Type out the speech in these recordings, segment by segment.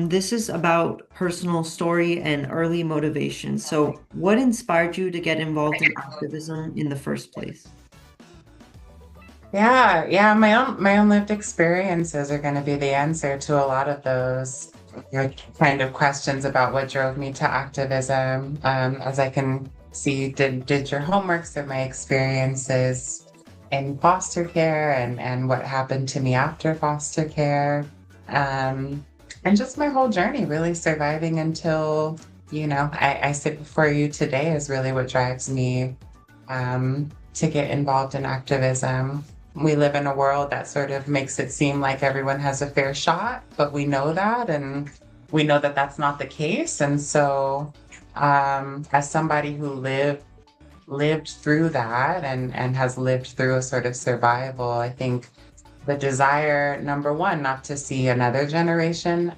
This is about personal story and early motivation. So, what inspired you to get involved in activism in the first place? Yeah, my own lived experiences are going to be the answer to a lot of those kind of questions about what drove me to activism. As I can see, you did your homework, so my experiences in foster care and what happened to me after foster care, um, and just my whole journey, really surviving until I sit before you today is really what drives me to get involved in activism. We live in a world that sort of makes it seem like everyone has a fair shot, but we know that, and we know that that's not the case. And so, as somebody who lived through that and has lived through a sort of survival, I think the desire, number one, not to see another generation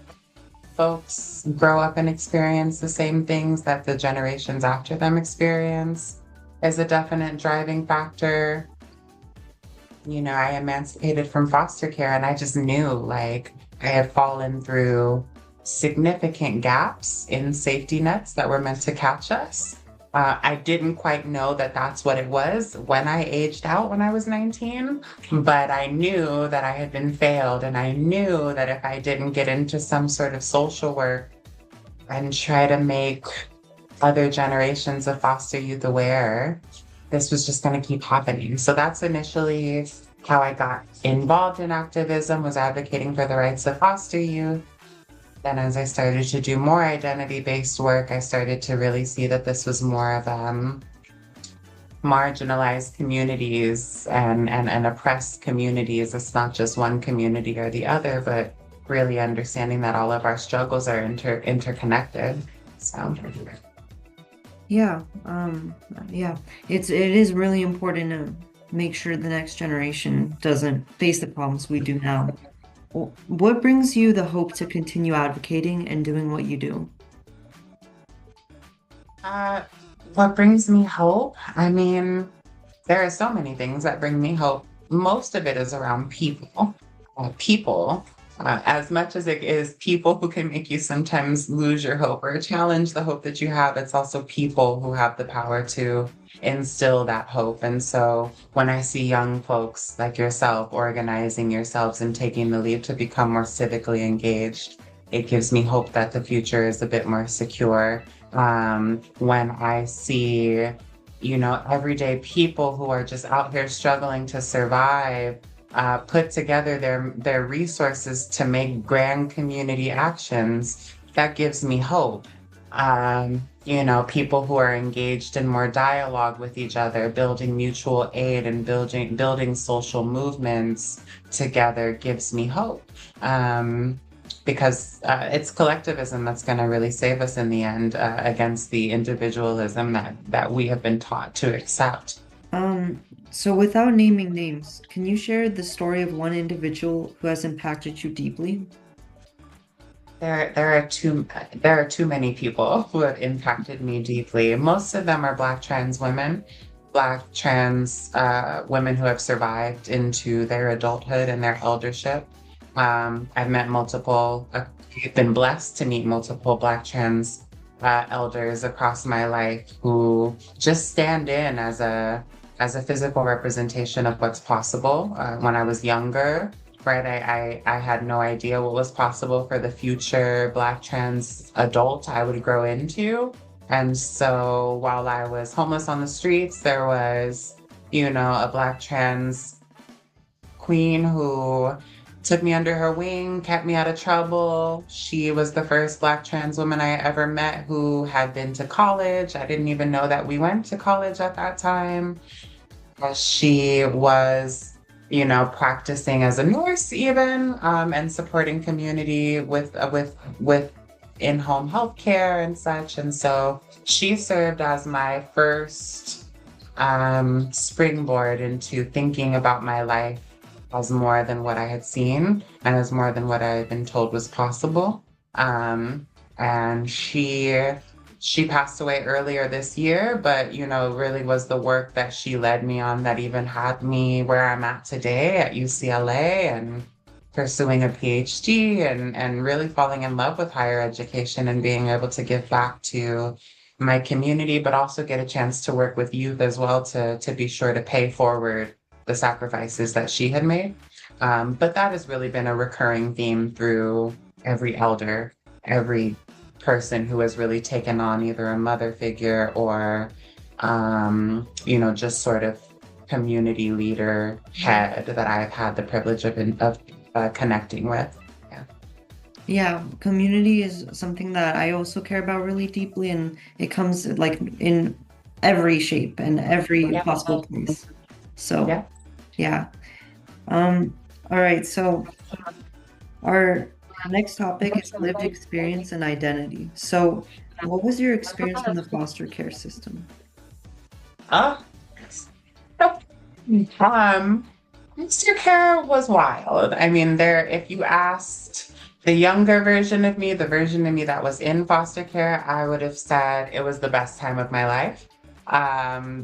folks grow up and experience the same things that the generations after them experience is a definite driving factor. I emancipated from foster care and I just knew like I had fallen through significant gaps in safety nets that were meant to catch us. I didn't quite know that that's what it was when I aged out when I was 19, but I knew that I had been failed. And I knew that if I didn't get into some sort of social work and try to make other generations of foster youth aware, this was just going to keep happening. So that's initially how I got involved in activism, was advocating for the rights of foster youth. Then as I started to do more identity-based work, I started to really see that this was more of marginalized communities and oppressed communities. It's not just one community or the other, but really understanding that all of our struggles are interconnected. So Yeah, yeah, it is really important to make sure the next generation doesn't face the problems we do now. What brings you the hope to continue advocating and doing what you do? Uh, what brings me hope? I mean, there are so many things that bring me hope. Most of it is around people. As much as it is people who can make you sometimes lose your hope or challenge the hope that you have, it's also people who have the power to instill that hope. And so when I see young folks like yourself organizing yourselves and taking the leap to become more civically engaged, it gives me hope that the future is a bit more secure. When I see, everyday people who are just out here struggling to survive, put together their resources to make grand community actions, that gives me hope. People who are engaged in more dialogue with each other, building mutual aid and building social movements together gives me hope. Because it's collectivism that's going to really save us in the end, against the individualism that we have been taught to accept. So without naming names, can you share the story of one individual who has impacted you deeply? There are too many people who have impacted me deeply. Most of them are Black trans women, Black trans women who have survived into their adulthood and their eldership. I've met I've been blessed to meet multiple Black trans elders across my life who just stand in as a physical representation of what's possible. When I was younger, right, I had no idea what was possible for the future Black trans adult I would grow into. And so while I was homeless on the streets, there was, a Black trans queen who took me under her wing, kept me out of trouble. She was the first Black trans woman I ever met who had been to college. I didn't even know that we went to college at that time. She was, practicing as a nurse even, and supporting community with in-home health care and such. And so she served as my first springboard into thinking about my life as more than what I had seen and as more than what I had been told was possible. And she passed away earlier this year, but really was the work that she led me on that even had me where I'm at today at UCLA. And pursuing a PhD and really falling in love with higher education and being able to give back to my community, but also get a chance to work with youth as well to be sure to pay forward the sacrifices that she had made. But that has really been a recurring theme through every elder, every person who has really taken on either a mother figure or, just sort of community leader head that I've had the privilege of connecting with. Yeah. Yeah, community is something that I also care about really deeply, and it comes like in every shape and every Yeah. possible place. So, Yeah. yeah. All right, so our next topic is lived experience and identity. So, what was your experience in the foster care system? Uh, Foster care was wild. I mean, if you asked the younger version of me, the version of me that was in foster care, I would have said it was the best time of my life.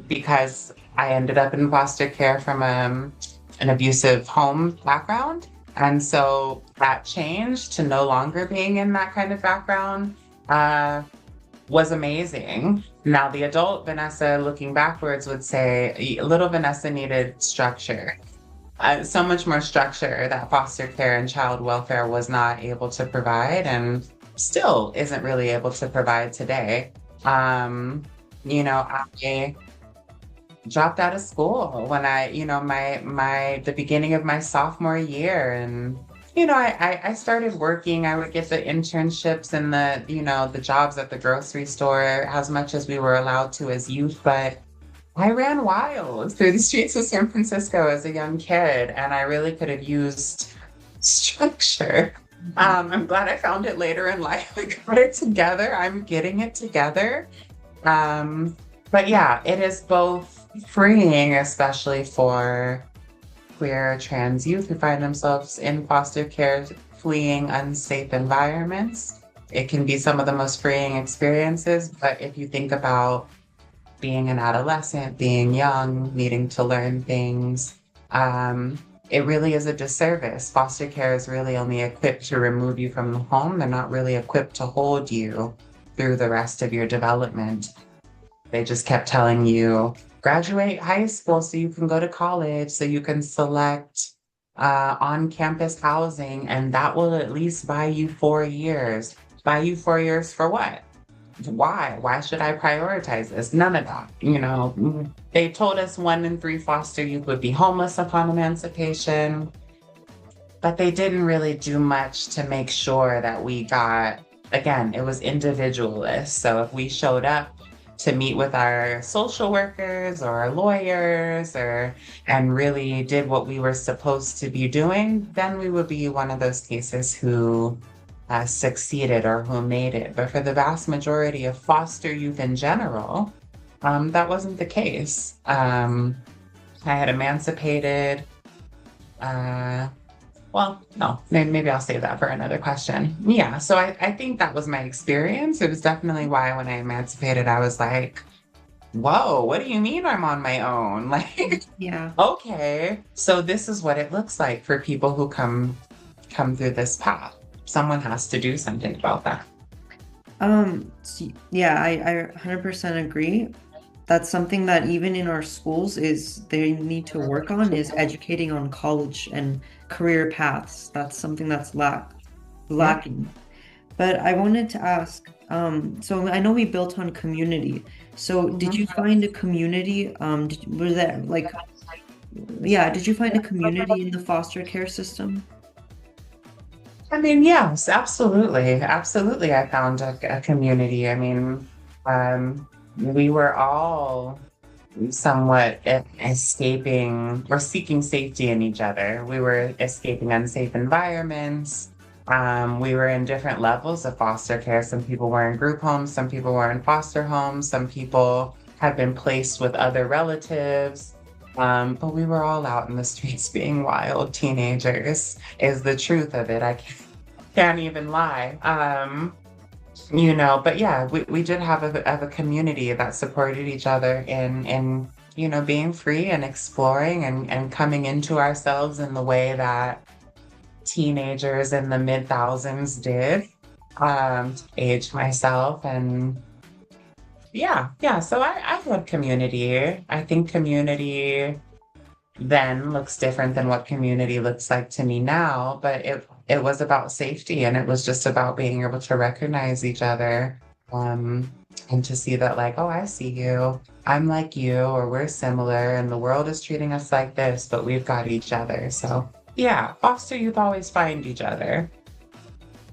Because I ended up in foster care from an abusive home background. And so that change to no longer being in that kind of background uh, was amazing. Now, the adult Vanessa looking backwards would say little Vanessa needed structure. So much more structure that foster care and child welfare was not able to provide and still isn't really able to provide today. I dropped out of school when the beginning of my sophomore year. And, I started working. I would get the internships and the jobs at the grocery store as much as we were allowed to as youth. But I ran wild through the streets of San Francisco as a young kid, and I really could have used structure. I'm glad I found it later in life. I got it together. I'm getting it together. But yeah, it is both freeing, especially for queer trans youth who find themselves in foster care, fleeing unsafe environments. It can be some of the most freeing experiences, but if you think about being an adolescent, being young, needing to learn things, it really is a disservice. Foster care is really only equipped to remove you from the home. They're not really equipped to hold you through the rest of your development. They just kept telling you, graduate high school so you can go to college, so you can select on-campus housing, and that will at least buy you 4 years. Buy you 4 years for what? Why? Why should I prioritize this? None of that. They told us 1 in 3 foster youth would be homeless upon emancipation, but they didn't really do much to make sure that we got, again, it was individualist. So if we showed up to meet with our social workers or our lawyers and really did what we were supposed to be doing, then we would be one of those cases who succeeded or who made it. But for the vast majority of foster youth in general, that wasn't the case. I had emancipated. Well, no, maybe I'll save that for another question. Yeah, so I think that was my experience. It was definitely why when I emancipated, I was like, whoa, what do you mean I'm on my own? Like, Yeah. okay, so this is what it looks like for people who come through this path. Someone has to do something about that. Yeah, I 100% agree. That's something that even in our schools is they need to work on is educating on college and career paths. That's something that's Yeah. lacking. But I wanted to ask, so I know we built on community. So did Mhm. you find a community? Was that like, yeah, did you find a community in the foster care system? I mean, yes, absolutely. Absolutely. I found a community. I mean, we were all somewhat escaping or seeking safety in each other. We were escaping unsafe environments. We were in different levels of foster care. Some people were in group homes, some people were in foster homes, some people had been placed with other relatives. But we were all out in the streets being wild teenagers, is the truth of it. I can't even lie. But yeah, we did have a community that supported each other in being free and exploring and coming into ourselves in the way that teenagers in the mid thousands did, to age myself. And yeah. So I had community. I think community then looks different than what community looks like to me now, but it was about safety, and it was just about being able to recognize each other, um, and to see that, like, oh, I see you, I'm like you, or we're similar, and the world is treating us like this, but we've got each other. So yeah, foster youth always find each other.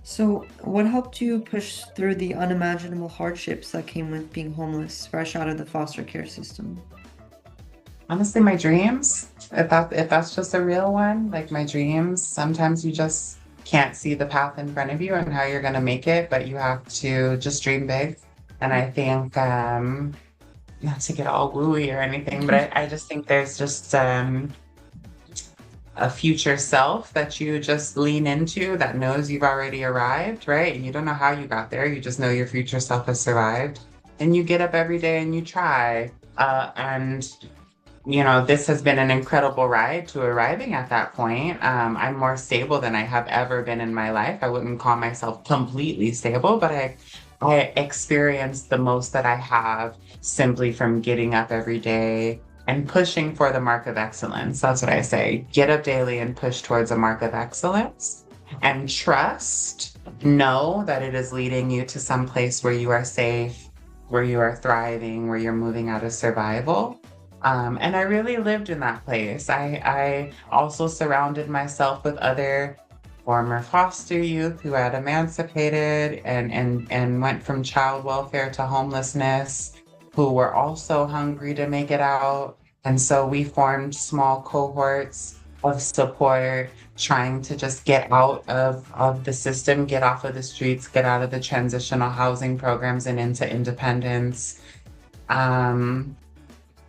So, what helped you push through the unimaginable hardships that came with being homeless, fresh out of the foster care system? Honestly, my dreams, if that's just a real one, like my dreams, sometimes you just can't see the path in front of you and how you're going to make it, but you have to just dream big. And I think, not to get all wooey or anything, but I just think there's just a future self that you just lean into that knows you've already arrived, right? And you don't know how you got there. You just know your future self has survived. And you get up every day and you try. And this has been an incredible ride to arriving at that point. I'm more stable than I have ever been in my life. I wouldn't call myself completely stable, but I experienced the most that I have simply from getting up every day and pushing for the mark of excellence. That's what I say. Get up daily and push towards a mark of excellence, and trust, know that it is leading you to some place where you are safe, where you are thriving, where you're moving out of survival. And I really lived in that place. I also surrounded myself with other former foster youth who had emancipated and went from child welfare to homelessness, who were also hungry to make it out. And so we formed small cohorts of support, trying to just get out of the system, get off of the streets, get out of the transitional housing programs and into independence. Um,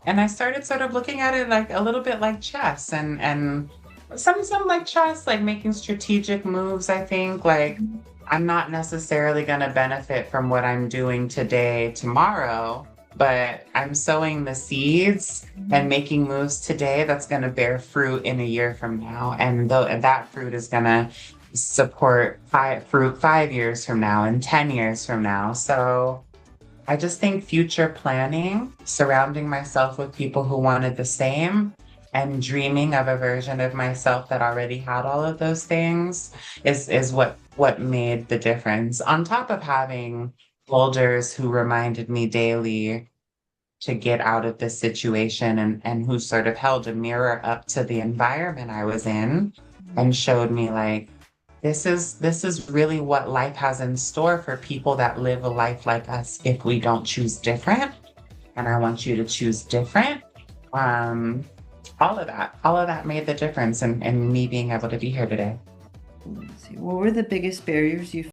and I started sort of looking at it like a little bit like chess, and some like chess, like making strategic moves. I think like I'm not necessarily going to benefit from what I'm doing today, tomorrow, but I'm sowing the seeds and making moves today that's going to bear fruit in a year from now. And that fruit is going to support fruit 5 years from now and 10 years from now. So I just think future planning, surrounding myself with people who wanted the same, and dreaming of a version of myself that already had all of those things is what made the difference. On top of having elders who reminded me daily to get out of this situation, and who sort of held a mirror up to the environment I was in and showed me like, this is really what life has in store for people that live a life like us if we don't choose different. And I want you to choose different. All of that made the difference in me being able to be here today. Let's see. What were the biggest barriers you